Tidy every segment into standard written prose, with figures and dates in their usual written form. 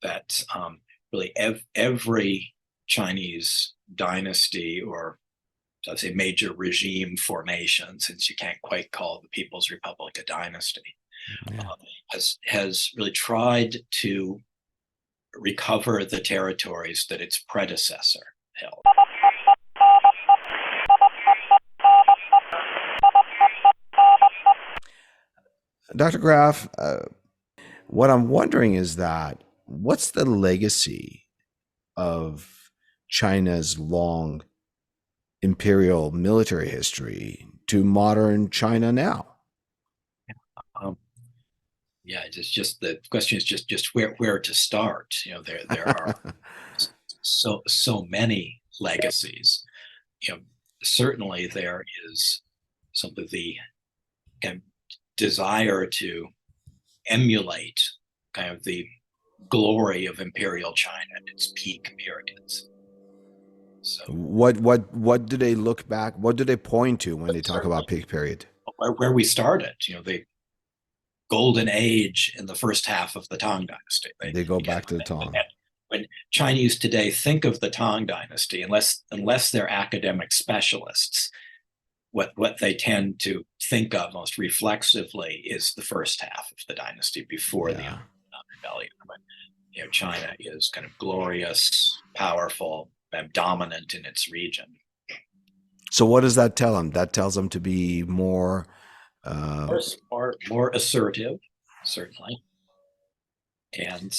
that really every Chinese dynasty, or I'd say major regime formation, since you can't quite call the People's Republic a dynasty, Yeah. has really tried to recover the territories that its predecessor held. Dr. Graff, what I'm wondering is that what's the legacy of China's long imperial military history to modern China now? Um, yeah, it's just the question is just where to start. There are so many legacies. Certainly there is some of the kind of desire to emulate kind of the glory of imperial China at its peak periods. So What do they look back? What do they point to when they talk certainly about peak period? where we started, the golden age in the first half of the Tang Dynasty. They go Again, back to the Tong. when Chinese today think of the Tang Dynasty, unless they're academic specialists, what they tend to think of most reflexively is the first half of the dynasty before the Yeah. rebellion. But China is kind of glorious, powerful, and dominant in its region. So what does that tell them? That tells them to be more. More assertive, certainly, and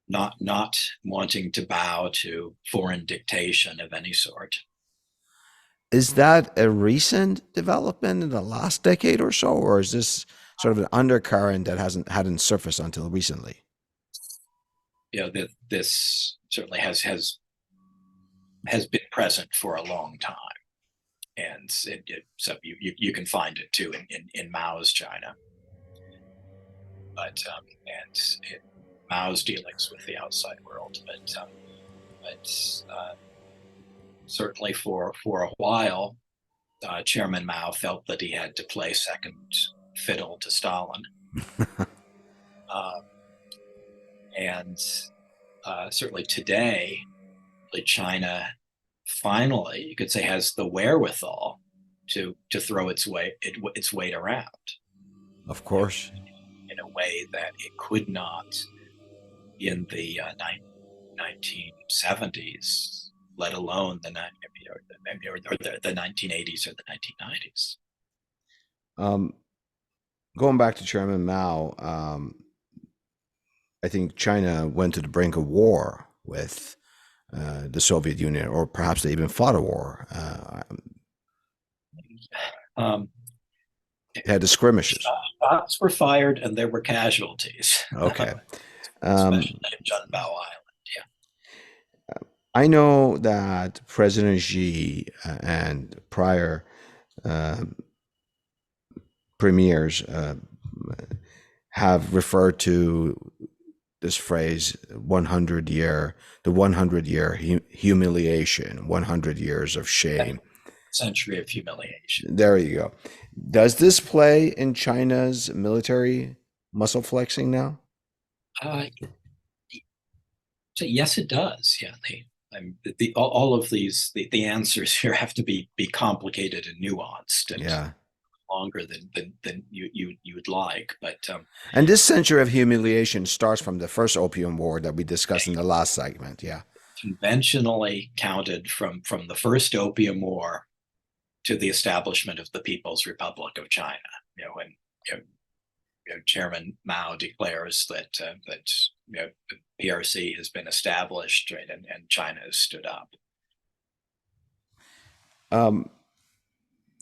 not wanting to bow to foreign dictation of any sort. Is that a recent development in the last decade or so, or is this sort of an undercurrent that hadn't surfaced until recently? This certainly has been present for a long time, and so you can find it too in Mao's China, but and in Mao's dealings with the outside world, but certainly for a while, Chairman Mao felt that he had to play second fiddle to Stalin, and certainly today, China finally, you could say, has the wherewithal to throw its weight around. Of course. In a way that it could not in the 1970s, let alone the 1980s or the 1990s. Going back to Chairman Mao, I think China went to the brink of war with the Soviet Union, or perhaps they even fought a war. Um, Had the skirmishes. Shots were fired and there were casualties. Okay. Especially in Junbao Island. Yeah. I know that President Xi and prior premiers have referred to this phrase 100 year, the 100-year humiliation, 100 years of shame. Century of humiliation. There you go. Does this play in China's military muscle flexing now? So yes, it does. Yeah, all of these the answers here have to be complicated and nuanced, and Yeah. longer than you would like. But and this century of humiliation starts from the first Opium War that we discussed in the last segment. Yeah. Conventionally counted from the first Opium War to the establishment of the People's Republic of China. When Chairman Mao declares that the PRC has been established, right, and China has stood up.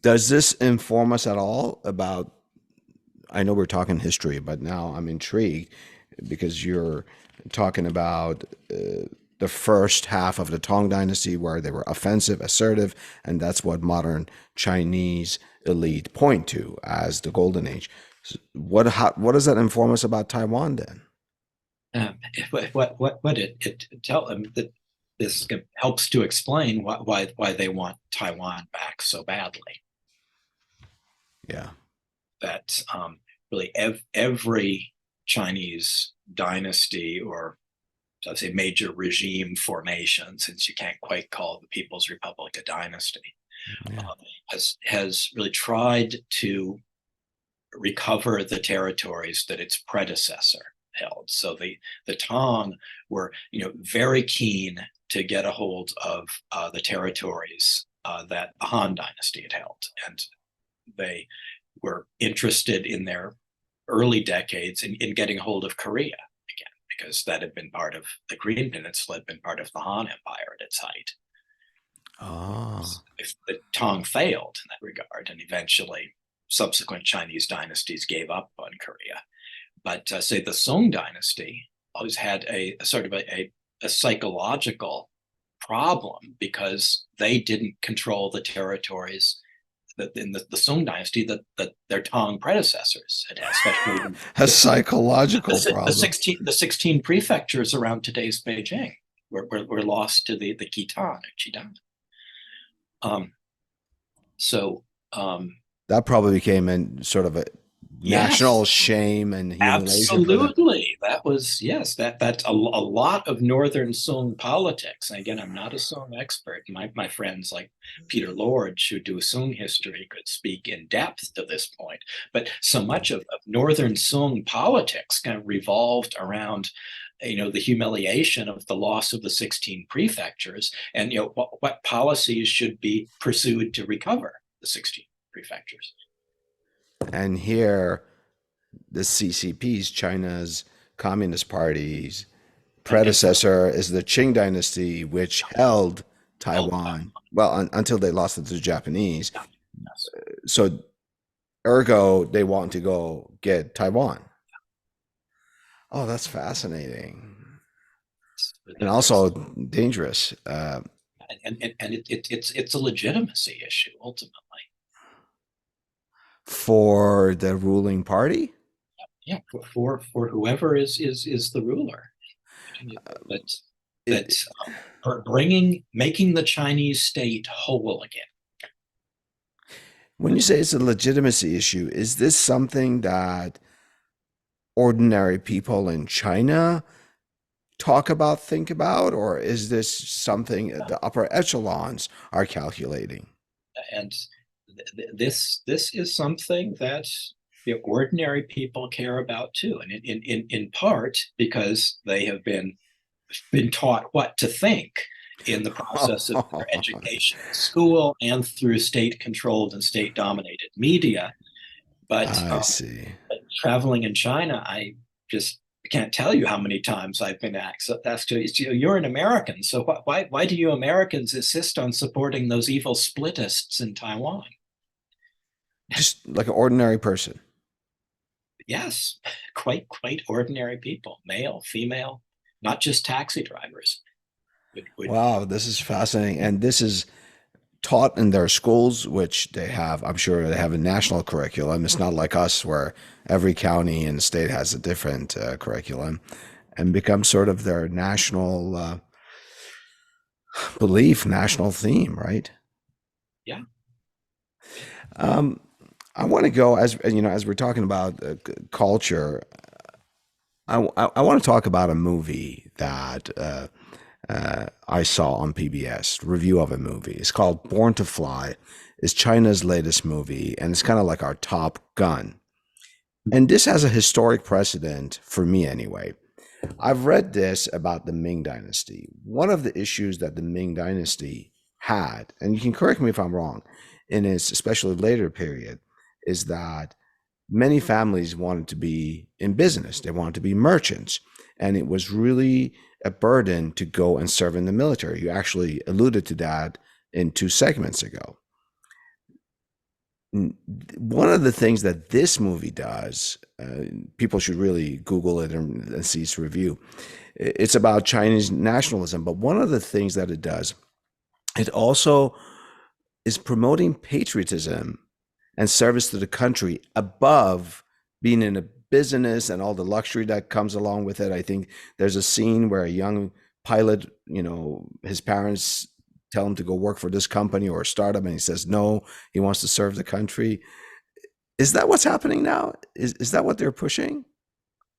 Does this inform us at all about? I know we're talking history, but now I'm intrigued because you're talking about the first half of the Tang Dynasty, where they were offensive, assertive, and that's what modern Chinese elite point to as the Golden Age. What does that inform us about Taiwan then? What it tell them that this helps to explain why they want Taiwan back so badly. Yeah. That really every Chinese dynasty, or I'd say major regime formation, since you can't quite call the People's Republic a dynasty, Yeah. has really tried to recover the territories that its predecessor held. So the Tang were, very keen to get a hold of the territories that the Han Dynasty had held, and they were interested in their early decades in getting a hold of Korea again, because that had been part of the Korean Peninsula, had been part of the Han Empire at its height. Ah, If the Tang failed in that regard, and eventually subsequent Chinese dynasties gave up on Korea, but say the Song Dynasty always had a sort of a psychological problem, because they didn't control the territories that in the Song Dynasty that their Tang predecessors had, especially a psychological the problem. 16 prefectures around today's Beijing were lost to the Khitan or Khitan. Um, so That probably became a sort of a national yes, shame and humiliation for them. absolutely. That was, yes, that's a lot of Northern Song politics. And again, I'm not a Song expert. My friends like Peter Lorge, who do Song history, could speak in depth to this point. But so much of Northern Song politics kind of revolved around, the humiliation of the loss of the 16 prefectures, and what policies should be pursued to recover the 16 prefectures. And here, the CCP's, China's Communist Party's And so, predecessor, is the Qing Dynasty, which held held Taiwan. Well, until they lost it to the Japanese. Taiwan. Yes. So, ergo, they want to go get Taiwan. Oh, that's fascinating. And There's also dangerous. it's a legitimacy issue ultimately. For the ruling party. Yeah, for whoever is the ruler, that It, making the Chinese state whole again. when you say it's a legitimacy issue, is this something that ordinary people in China talk about, think about, or is this something the upper echelons are calculating? And this is something that ordinary people care about too, and in part because they have been taught what to think in the process of their education at school and through state-controlled and state-dominated media. But I see. traveling in China, I just can't tell you how many times I've been asked to, you're an American, so why do you Americans insist on supporting those evil splitists in Taiwan? Just like an ordinary person. Yes, quite ordinary people, male, female, not just taxi drivers. Would Wow, this is fascinating. And this is taught in their schools, which they have, I'm sure they have a national curriculum. It's not like us where every county and state has a different curriculum and becomes sort of their national belief, national theme, right? Yeah. I want to go as as we're talking about culture. I want to talk about a movie that I saw on PBS. Review of a movie. It's called Born to Fly. It's China's latest movie, and it's kind of like our Top Gun. And this has a historic precedent for me, anyway. I've read this about the Ming Dynasty. One of the issues that the Ming Dynasty had, and you can correct me if I'm wrong, in its especially later period, is that many families wanted to be in business. They wanted to be merchants. And it was really a burden to go and serve in the military. You actually alluded to that in 2 segments ago. One of the things that this movie does, people should really Google it and see its review. It's about Chinese nationalism, but one of the things that it does, it also is promoting patriotism and service to the country above being in a business and all the luxury that comes along with it. I think there's a scene where a young pilot, his parents tell him to go work for this company or a startup, and he says no, he wants to serve the country. Is that what's happening now? Is that what they're pushing?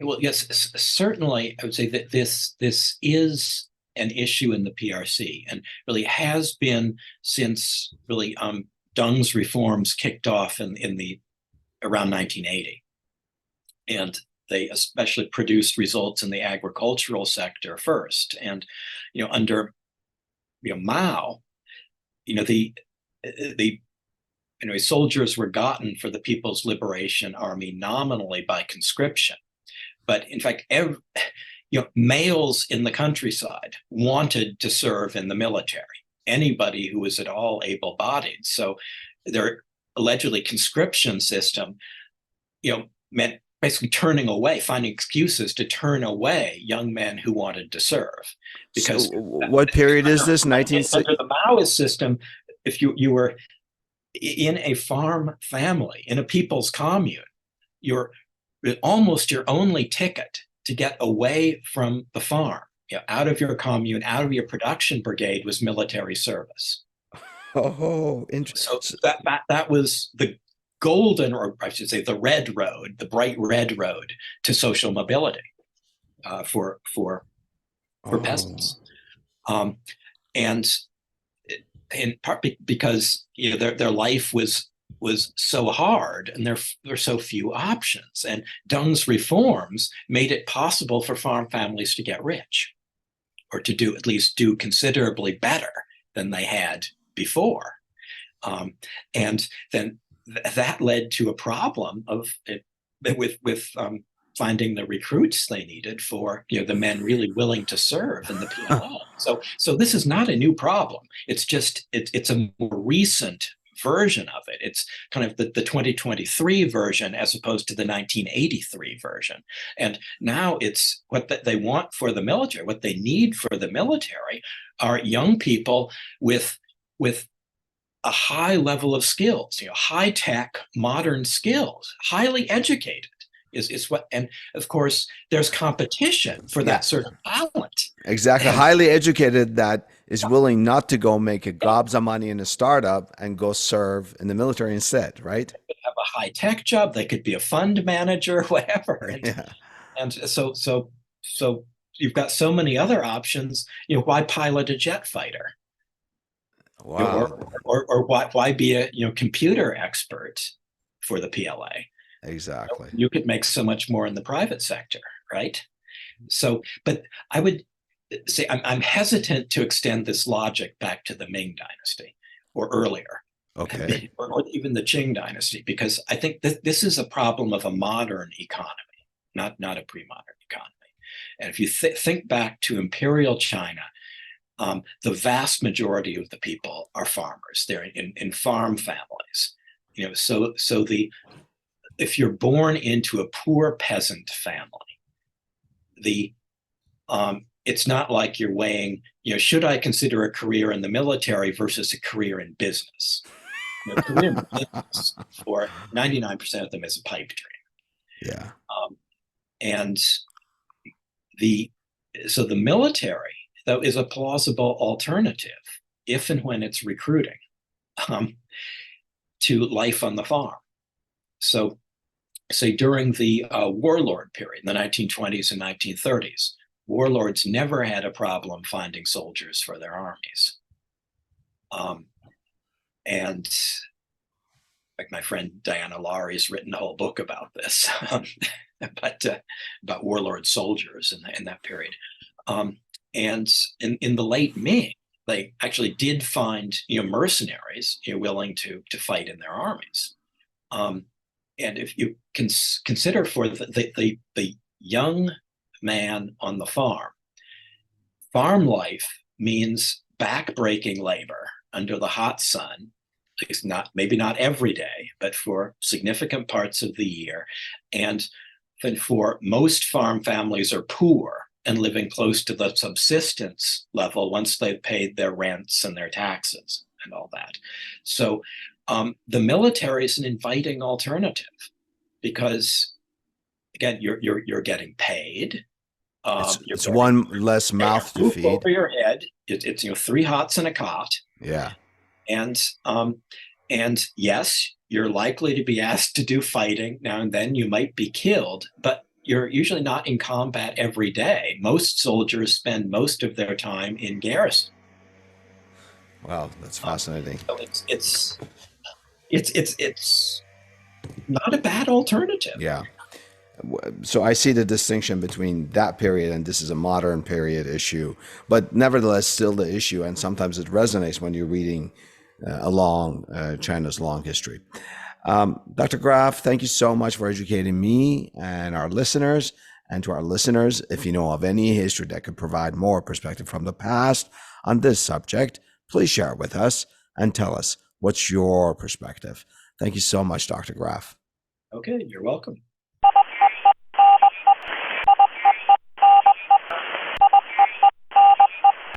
Well, yes, certainly. I would say that this is an issue in the PRC, and really has been since really Deng's reforms kicked off in the around 1980, and they especially produced results in the agricultural sector first. And under Mao, the soldiers were gotten for the People's Liberation Army nominally by conscription. But in fact, males in the countryside wanted to serve in the military, anybody who was at all able-bodied. So their allegedly conscription system, meant basically turning away, finding excuses to turn away young men who wanted to serve. Because so what period is this? under the Maoist system, if you were in a farm family, in a people's commune, you're almost your only ticket to get away from the farm, out of your commune, out of your production brigade, was military service. Oh, So interesting. that was the golden, or I should say, the red road, the bright red road to social mobility for Oh, peasants, and in part because their life was so hard, and there were so few options. And Deng's reforms made it possible for farm families to get rich, or to at least do considerably better than they had before. And then that led to a problem of with finding the recruits they needed for the men really willing to serve in the PLA. So this is not a new problem. It's just it's a more recent version of it. It's kind of the 2023 version as opposed to the 1983 version. And now it's what they want for the military. What they need for the military are young people with a high level of skills, high tech, modern skills, highly educated is what. And of course, there's competition for yeah, that sort of talent. exactly. And Highly educated that is willing not to go make a gobs of money in a startup and go serve in the military instead, right? have a high tech job. They could be a fund manager, whatever. Yeah. And so you've got so many other options. Why pilot a jet fighter? Wow. Or why be a computer expert for the PLA? Exactly. You could make so much more in the private sector, right? So, but I would say I'm hesitant to extend this logic back to the Ming Dynasty or earlier, Okay. or even the Qing Dynasty, because I think that this is a problem of a modern economy, not a pre-modern economy. And if you think back to Imperial China, the vast majority of the people are farmers. They're in farm families. So if you're born into a poor peasant family, the it's not like you're weighing, should I consider a career in the military versus a career in business? Career in business for 99% of them is a pipe dream. Yeah. And the so the military, though, is a plausible alternative if and when it's recruiting um, to life on the farm. So, say during the warlord period in the 1920s and 1930s, warlords never had a problem finding soldiers for their armies. And like my friend Diana Laurie's written a whole book about this, but about warlord soldiers in that period. And in the late Ming, they actually did find mercenaries willing to fight in their armies. And if you consider for the young man on the farm life means backbreaking labor under the hot sun. It's maybe not every day, but for significant parts of the year. And for most farm families are poor and living close to the subsistence level once they've paid their rents and their taxes and all that. So the military is an inviting alternative because, again, you're getting paid. It's one less mouth to Roof feed. over your head. It's 3 hots and a cot, Yeah. and yes, you're likely to be asked to do fighting now and then. You might be killed, but you're usually not in combat every day. Most soldiers spend most of their time in garrison. Wow, that's Um, fascinating. so it's not a bad alternative. Yeah. So I see the distinction between that period and this is a modern period issue, but nevertheless, still the issue, and sometimes it resonates when you're reading along China's long history. Dr. Graff, thank you so much for educating me and our listeners. And to our listeners, if you know of any history that could provide more perspective from the past on this subject, please share it with us and tell us what's your perspective. Thank you so much, Dr. Graff. Okay, you're welcome.